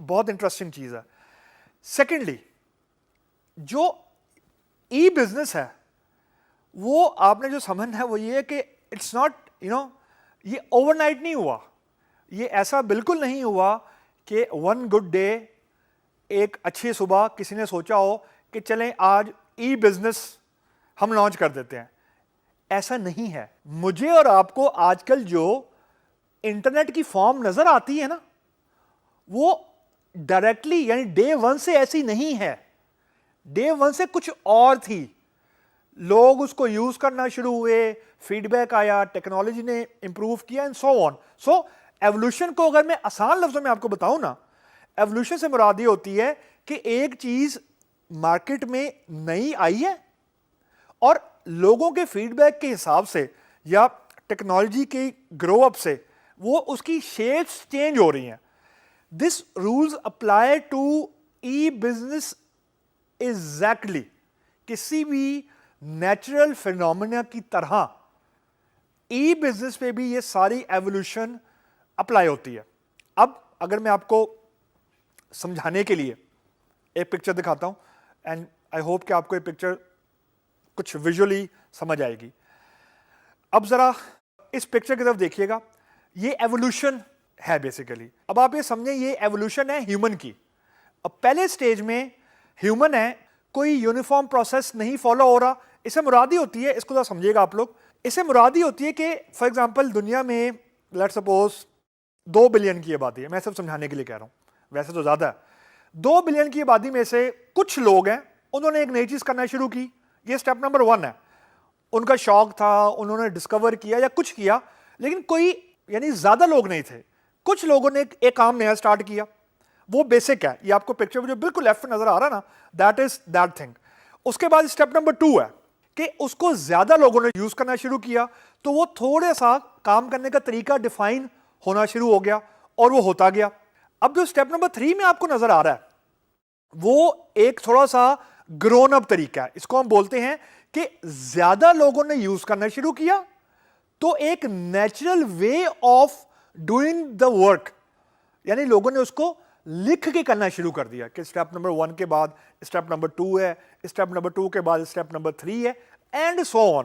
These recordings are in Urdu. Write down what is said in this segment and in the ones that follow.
بہت انٹرسٹنگ چیز ہے. سیکنڈلی جو ای بزنس ہے وہ آپ نے جو سمجھنا ہے وہ یہ ہے کہ اٹس ناٹ یہ اوور نائٹ نہیں ہوا. یہ ایسا بالکل نہیں ہوا کہ ون گڈ ڈے ایک اچھی صبح کسی نے سوچا ہو کہ چلیں آج ای بزنس ہم لانچ کر دیتے ہیں. ایسا نہیں ہے. مجھے اور آپ کو آج کل جو انٹرنیٹ کی فارم نظر آتی ہے نا وہ ڈائریکٹلی یعنی ڈے ون سے ایسی نہیں ہے. ڈے ون سے کچھ اور تھی. لوگ اس کو یوز کرنا شروع ہوئے, فیڈ بیک آیا, ٹیکنالوجی نے امپروو کیا and so on. So evolution کو اگر میں آسان لفظوں میں آپ کو بتاؤں نا, ایوولوشن سے مراد یہ ہوتی ہے کہ ایک چیز مارکیٹ میں نئی آئی ہے اور لوگوں کے فیڈ بیک کے حساب سے یا ٹیکنالوجی کی گرو اپ سے وہ اس کی شیپس چینج ہو رہی ہیں. This rules apply to e business exactly. کسی بھی نیچرل فینومینا کی طرح ای بزنس پہ بھی یہ ساری ایوولوشن اپلائی ہوتی ہے. اب اگر میں آپ کو سمجھانے کے لیے ایک پکچر دکھاتا ہوں اینڈ آئی ہوپ کہ آپ کو یہ پکچر کچھ ویژولی سمجھ آئے گی. اب ذرا اس پکچر کی طرف دیکھیے گا. یہ ایوولوشن ہے بیسیکلی. اب آپ یہ سمجھیں یہ ایوولوشن ہے ہیومن کی. اب پہلے سٹیج میں ہیومن ہے, کوئی یونیفارم پروسیس نہیں فالو ہو رہا. اسے مراد ہی ہوتی ہے, اس کو ذرا سمجھیے گا آپ لوگ, اسے مراد ہی ہوتی ہے کہ فار ایگزامپل دنیا میں لیٹ سپوز 2 بلین کی آبادی ہے. میں صرف سمجھانے کے لیے کہہ رہا ہوں, ویسے تو زیادہ ہے. 2 بلین کی آبادی میں سے کچھ لوگ ہیں انہوں نے ایک نئی چیز کرنا شروع کی. یہ اسٹیپ نمبر 1 ہے. ان کا شوق تھا, انہوں نے ڈسکور کیا یا کچھ کیا, لیکن کوئی یعنی زیادہ لوگ نہیں تھے. کچھ لوگوں نے ایک کام نیا اسٹارٹ کیا. وہ بیسک ہے. یہ آپ کو پکچر جو بالکل لیفٹ نظر آ رہا نا, دیٹ از دیٹ تھنگ. اس کے بعد اسٹیپ نمبر 2 ہے کہ اس کو زیادہ لوگوں نے یوز کرنا شروع کیا تو وہ تھوڑا سا کام کرنے کا طریقہ ڈیفائن ہونا شروع ہو گیا اور وہ ہوتا گیا. اب جو اسٹیپ نمبر 3 میں آپ کو نظر آ رہا ہے وہ ایک تھوڑا سا گرون اپ طریقہ ہے. اس کو ہم بولتے ہیں کہ زیادہ لوگوں نے یوز کرنا شروع کیا تو ایک natural way of doing the work, یعنی لوگوں نے اس کو لکھ کے کرنا شروع کر دیا کہ اسٹیپ نمبر 1 کے بعد اسٹیپ نمبر 2 ہے, اسٹیپ نمبر 2 کے بعد اسٹیپ نمبر 3 ہے اینڈ سو آن.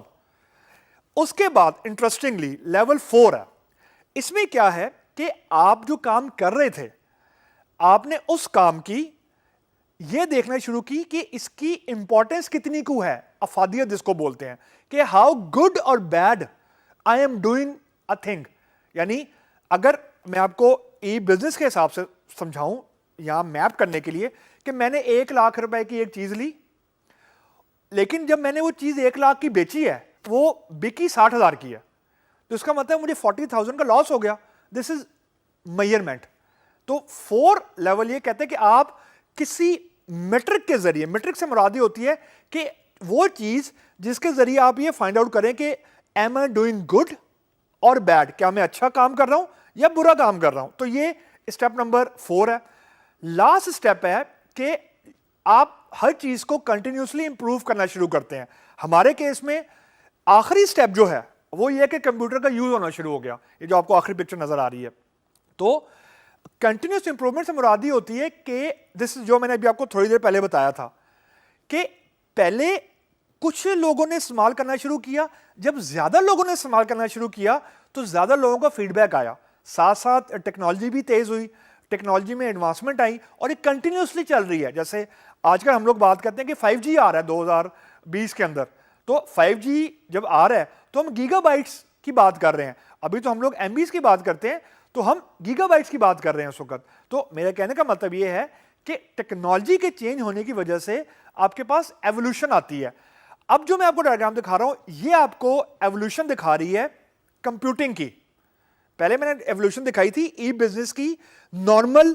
اس کے بعد انٹرسٹنگلی لیول 4 ہے. اس میں کیا ہے کہ آپ جو کام کر رہے تھے آپ نے اس کام کی یہ دیکھنا شروع کی کہ اس کی امپورٹنس کتنی کو ہے. افادیت جس کو بولتے ہیں کہ ہاؤ گڈ اور bad I am doing a thing. یعنی اگر میں آپ کو ای بزنس کے حساب سے سمجھاؤں یہاں میپ کرنے کے لیے کہ میں نے 1 لاکھ روپے کی ایک چیز لی, لیکن جب میں نے وہ چیز 1 لاکھ کی بیچی ہے وہ بکی 60,000 کی ہے, تو اس کا مطلب مجھے 40,000 کا لاس ہو گیا. دس از میئرمنٹ. تو 4 لیول یہ کہتے ہیں کہ آپ کسی میٹرک کے ذریعے, میٹرک سے مراد ہوتی ہے کہ وہ چیز جس کے ذریعے آپ یہ فائنڈ آؤٹ کریں کہ ایم آئی ڈوئنگ گڈ اور بیڈ, کیا میں اچھا کام کر رہا ہوں یا برا کام کر رہا ہوں. تو یہ اسٹیپ نمبر 4 ہے. لاسٹ اسٹیپ ہے کہ آپ ہر چیز کو کنٹینیوسلی امپروو کرنا شروع کرتے ہیں. ہمارے کیس میں آخری اسٹیپ جو ہے وہ یہ کہ کمپیوٹر کا یوز ہونا شروع ہو گیا. یہ جو آپ کو آخری پکچر نظر آ رہی ہے, تو کنٹینیوس امپروومنٹ سے مراد ہوتی ہے کہ دس جو میں نے ابھی آپ کو تھوڑی دیر پہلے بتایا تھا کہ پہلے کچھ لوگوں نے استعمال کرنا شروع کیا. جب زیادہ لوگوں نے استعمال کرنا شروع کیا تو زیادہ لوگوں کا فیڈ بیک آیا, ساتھ ساتھ ٹیکنالوجی بھی تیز ہوئی, ٹیکنالوجی میں ایڈوانسمنٹ آئی اور یہ کنٹینیوسلی چل رہی ہے. جیسے آج کل ہم لوگ بات کرتے ہیں کہ 5G آ رہا ہے 2020 کے اندر, تو 5G جب آ رہا ہے تو ہم گیگا بائٹس کی بات کر رہے ہیں. ابھی تو ہم لوگ MBs کی بات کرتے ہیں, تو ہم گیگا بائٹس کی بات کر رہے ہیں اس وقت. تو میرے کہنے کا مطلب یہ ہے کہ ٹیکنالوجی کے چینج ہونے کی وجہ سے آپ کے پاس ایوولوشن آتی ہے. اب جو میں آپ کو ڈائیگرام دکھا رہا ہوں یہ آپ کو ایوولوشن دکھا رہی ہے کمپیوٹنگ کی. پہلے میں نے ایوولوشن دکھائی تھی ای بزنس کی نارمل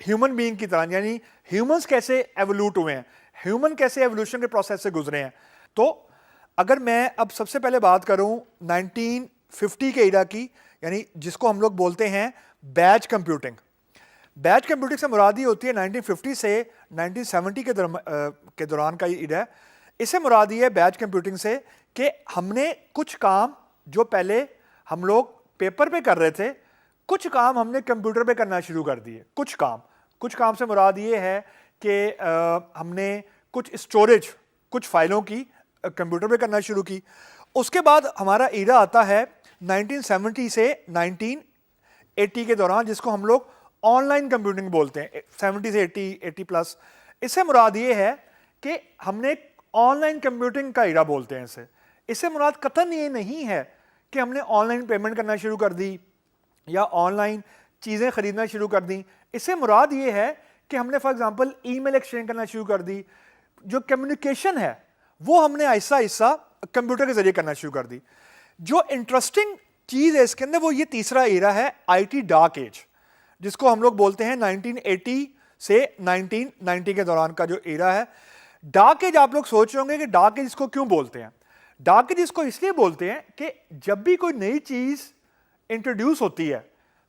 ہیومن بینگ کی طرح, یعنی ہیومنز کیسے ایوولوٹ ہوئے ہیں, ہیومن کیسے ایوولوشن کے پروسیس سے گزرے ہیں. تو اگر میں اب سب سے پہلے بات کروں 1950 کے ایرا کی, یعنی جس کو ہم لوگ بولتے ہیں بیچ کمپیوٹنگ. بیچ کمپیوٹنگ سے مراد ہی ہوتی ہے 1950 سے 1970 کے دوران کا یہ ایرا ہے. اس سے مراد یہ ہے بیچ کمپیوٹنگ سے کہ ہم نے کچھ کام جو پہلے ہم لوگ پیپر پہ کر رہے تھے, کچھ کام ہم نے کمپیوٹر پہ کرنا شروع کر دیے. کچھ کام کچھ کام سے مراد یہ ہے کہ ہم نے کچھ اسٹوریج کچھ فائلوں کی کمپیوٹر پہ کرنا شروع کی. اس کے بعد ہمارا ایرا آتا ہے 1970 سے 1980 کے دوران, جس کو ہم لوگ آن لائن کمپیوٹنگ بولتے ہیں. 70 سے 80 پلس, اس سے مراد یہ ہے کہ ہم نے آن لائن کمپیوٹنگ کا ایرا بولتے ہیں اسے. اس سے مراد قطعاً یہ نہیں ہے کہ ہم نے آن لائن پیمنٹ کرنا شروع کر دی یا آن لائن چیزیں خریدنا شروع کر دیں. اس سے مراد یہ ہے کہ ہم نے for example email exchange کرنا شروع کر دی. جو کمیونیکیشن ہے وہ ہم نے آہستہ آہستہ کمپیوٹر کے ذریعے کرنا شروع کر دی. جو انٹرسٹنگ چیز ہے اس کے اندر وہ یہ تیسرا ایرا ہے آئی ٹی ڈارک ایج, جس کو ہم لوگ بولتے ہیں 1980 سے 1990 کے دوران کا جو ایرا ہے. ڈارک ایج آپ لوگ سوچ رہے ہوں گے کہ ڈارک ایج اس کو کیوں بولتے ہیں. ڈارک ایج اس کو اس لیے بولتے ہیں کہ جب بھی کوئی نئی چیز انٹروڈیوس ہوتی ہے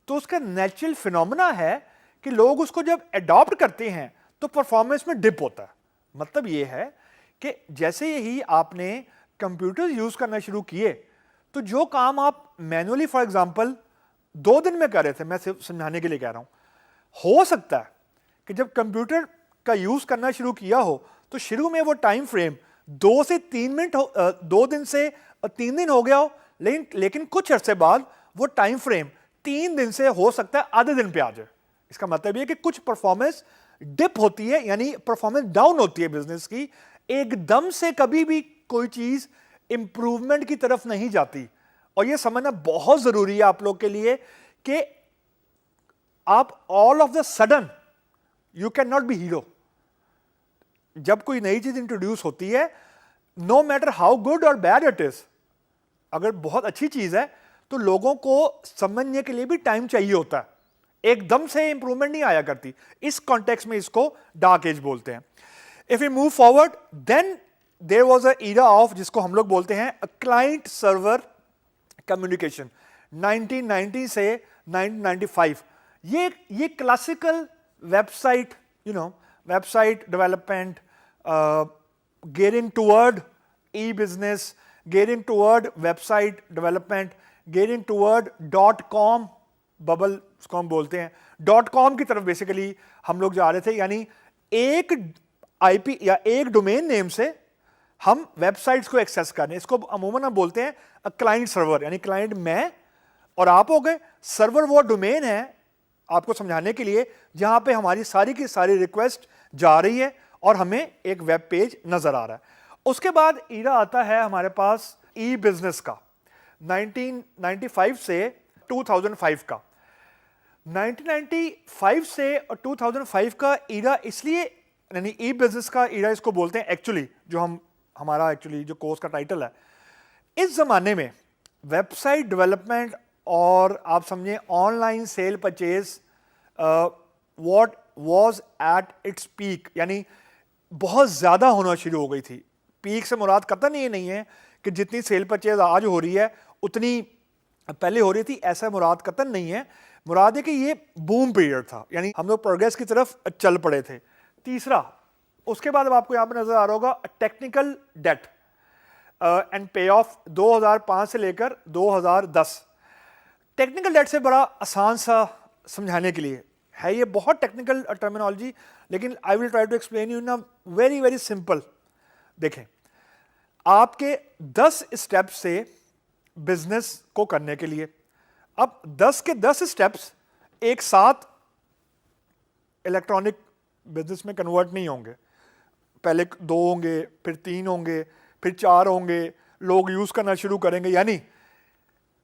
تو اس کا نیچرل فینومنا ہے کہ لوگ اس کو جب اڈاپٹ کرتے ہیں تو پرفارمنس میں ڈپ ہوتا ہے. مطلب یہ ہے کہ جیسے ہی آپ نے کمپیوٹر یوز کرنا شروع کیے تو جو کام آپ مینولی فار ایگزامپل 2 دن میں کر رہے تھے, میں صرف سمجھانے کے لیے کہہ رہا ہوں, ہو سکتا ہے کہ جب کمپیوٹر کا یوز کرنا شروع کیا ہو تو شروع میں وہ ٹائم فریم 2 سے 3 منٹ 2 دن سے 3 دن ہو گیا ہو, لیکن کچھ عرصے بعد وہ ٹائم فریم 3 دن سے ہو سکتا ہے آدھے دن پہ آ جائے. اس کا مطلب یہ کہ کچھ پرفارمنس ڈپ ہوتی ہے, یعنی پرفارمنس ڈاؤن ہوتی ہے بزنس کی. ایک دم سے کبھی بھی کوئی چیز امپروومنٹ کی طرف نہیں جاتی. اور یہ سمجھنا بہت ضروری ہے آپ لوگ کے لیے کہ آپ all of the sudden you can not be hero. جب کوئی نئی چیز انٹروڈیوس ہوتی ہے, نو میٹر ہاؤ گڈ اور بیڈ اٹ از, اگر بہت اچھی چیز ہے تو لوگوں کو سمجھنے کے لیے بھی ٹائم چاہیے ہوتا ہے, ایک دم سے امپروومنٹ نہیں آیا کرتی. اس کانٹیکس میں اس کو ڈارک ایج بولتے ہیں. If we move forward, then there was an era of جس کو ہم لوگ بولتے ہیں client server communication 1990 سے 1995. یہ classical website website development, gearing toward e business, gearing toward website development, gearing toward .com bubble اس کو ہم بولتے ہیں. .com کی طرف بیسیکلی ہم لوگ جا رہے تھے, یعنی ایک آئی پی یا ایک ڈومین نیم سے ہم ویب سائٹس کو ایکسیس کرنے. اس کو عموماً ہم بولتے ہیں کلائنٹ سرور, یعنی کلائنٹ میں اور آپ ہو گئے. سرور وہ ڈومین ہے آپ کو سمجھانے کے لیے جہاں پہ ہماری ساری کی ساری ریکویسٹ جا رہی ہے اور ہمیں ایک ویب پیج نظر آ رہا ہے. اس کے بعد ایرا آتا ہے ہمارے پاس ای بزنس کا 1995 سے 2005 کا. 1995 سے 2005 کا ایرا اس لیے, یعنی ای بزنس کا ایرا اس کو بولتے ہیں ایکچولی, جو ہمارا ایکچولی جو کورس کا ٹائٹل ہے. اس زمانے میں ویب سائٹ ڈیولپمنٹ اور آپ سمجھیں online sale purchase what was at its peak, یعنی بہت زیادہ ہونا شروع ہو گئی تھی. پیک سے مراد قطعاً یہ نہیں ہے کہ جتنی سیل پرچیز آج ہو رہی ہے اتنی پہلے ہو رہی تھی, ایسا مراد قطعاً نہیں ہے. مراد ہے کہ یہ بوم پیریڈ تھا, یعنی ہم لوگ پروگریس کی طرف چل پڑے تھے. تیسرا, اس کے بعد اب آپ کو یہاں پہ نظر آ رہا ہوگا technical date and pay off 2005 سے لے کر 2010. ٹیکنیکل ڈیٹ سے بڑا آسان سا سمجھانے کے لیے ہے, یہ بہت ٹیکنیکل ٹرمینالوجی, لیکن I will try to explain you in very very simple. دیکھیں, آپ کے 10 اسٹیپ سے بزنس کو کرنے کے لیے, اب 10 کے 10 اسٹیپس ایک ساتھ الیکٹرانک بزنس میں کنورٹ نہیں ہوں گے. پہلے 2 ہوں گے, پھر 3 ہوں گے, پھر 4 ہوں گے, لوگ یوز کرنا شروع کریں گے. یعنی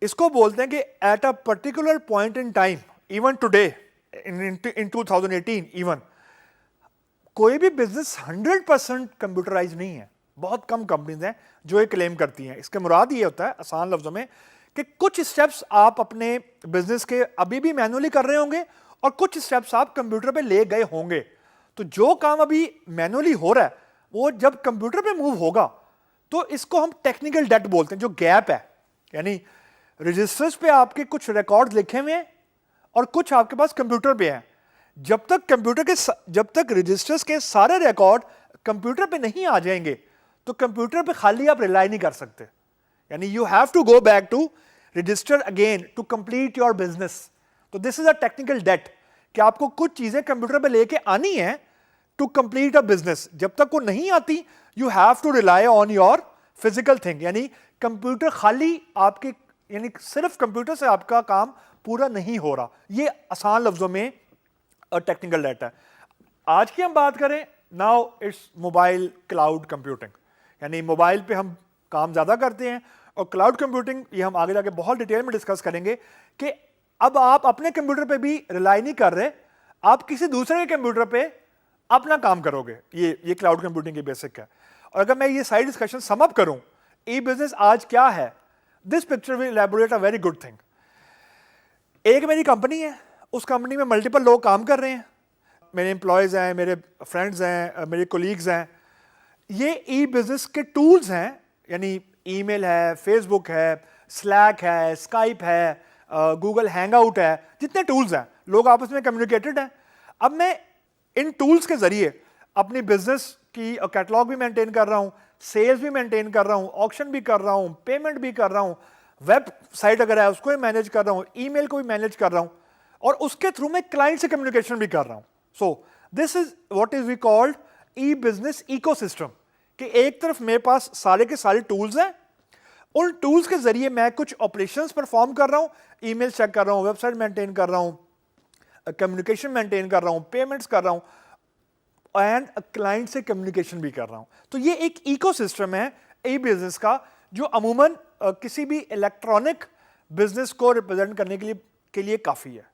اس کو بولتے ہیں کہ at a particular point in time, even today in 2018 even, کوئی بھی بزنس 100% کمپیوٹرائز نہیں ہے. بہت کم کمپنیز ہیں جو یہ کلیم کرتی ہیں. اس کے مراد یہ ہوتا ہے آسان لفظوں میں کہ کچھ اسٹیپس آپ اپنے بزنس کے ابھی بھی مینولی کر رہے ہوں گے اور کچھ اسٹیپس آپ کمپیوٹر پہ لے گئے ہوں گے. تو جو کام ابھی مینولی ہو رہا ہے وہ جب کمپیوٹر پہ موو ہوگا تو اس کو ہم ٹیکنیکل ڈیٹ بولتے ہیں, جو گیپ ہے. یعنی رجسٹرز پہ آپ کے کچھ ریکارڈ لکھے ہوئے ہیں اور کچھ آپ کے پاس کمپیوٹر پہ ہیں. جب تک رجسٹرز کے سارے ریکارڈ کمپیوٹر پہ نہیں آ جائیں گے تو کمپیوٹر پہ خالی آپ ریلائی نہیں کر سکتے. یعنی you have to go back to register again to complete your business. تو this is a technical date کہ آپ کو کچھ چیزیں کمپیوٹر پہ لے کے آنی ہیں ٹو کمپلیٹ اے بزنس. جب تک وہ نہیں آتی you have to rely on your physical thing. یعنی کمپیوٹر خالی آپ کے یعنی صرف کمپیوٹر سے آپ کا کام پورا نہیں ہو رہا. یہ آسان لفظوں میں ٹیکنیکل ڈیٹا ہے. آج کی ہم بات کریں now it's mobile cloud computing. یعنی موبائل پہ ہم کام زیادہ کرتے ہیں, اور کلاؤڈ کمپیوٹنگ یہ ہم آگے جا کے بہت ڈیٹیل میں ڈسکس کریں گے کہ اب آپ اپنے کمپیوٹر پہ بھی ریلائی نہیں کر رہے, آپ کسی دوسرے کے کمپیوٹر پہ اپنا کام کرو گے. یہ کلاؤڈ کمپیوٹنگ کی بیسک ہے. اور اگر میں یہ ساری ڈسکشن سم اپ کروں ای بزنس آج کیا ہے, this picture will elaborate a very good thing. ایک میری کمپنی ہے, اس کمپنی میں ملٹیپل لوگ کام کر رہے ہیں, میرے امپلائیز ہیں, میرے فرینڈز ہیں, میرے کولیگز ہیں. یہ ای بزنس کے ٹولز ہیں, یعنی ای میل ہے, فیس بک ہے, سلیک ہے, اسکائپ ہے, گوگل ہینگ آؤٹ ہے, جتنے ٹولز ہیں لوگ آپس میں کمیونیکیٹڈ ہیں. اب میں ان ٹولز کے ذریعے اپنی بزنس کی کیٹلاگ بھی مینٹین کر رہا ہوں, سیلز بھی مینٹین کر رہا ہوں, آکشن بھی کر رہا ہوں, پیمنٹ بھی کر رہا ہوں, ویب سائٹ اگر ہے اس کو بھی مینیج کر رہا ہوں, ای میل کو بھی مینیج کر رہا ہوں, اور اس کے تھرو میں کلائنٹ سے کمیونیکیشن بھی کر رہا ہوں. So this is what is we called e business ecosystem. کہ ایک طرف میرے پاس سارے کے سارے ٹولز ہیں, ان ٹولز کے ذریعے میں کچھ آپریشنز پرفارم کر رہا ہوں, ای میل چیک کر رہا ہوں, ویب سائٹ مینٹین کر رہا ہوں, کمیونیکیشن مینٹین کر رہا ہوں, پیمنٹس کر رہا ہوں, اینڈ کلائنٹ سے کمیونیکیشن بھی کر رہا ہوں. تو یہ ایک ایکو سسٹم ہے ای بزنس کا, جو عموماً کسی بھی الیکٹرانک بزنس کو ریپرزینٹ کرنے کے لیے کافی ہے.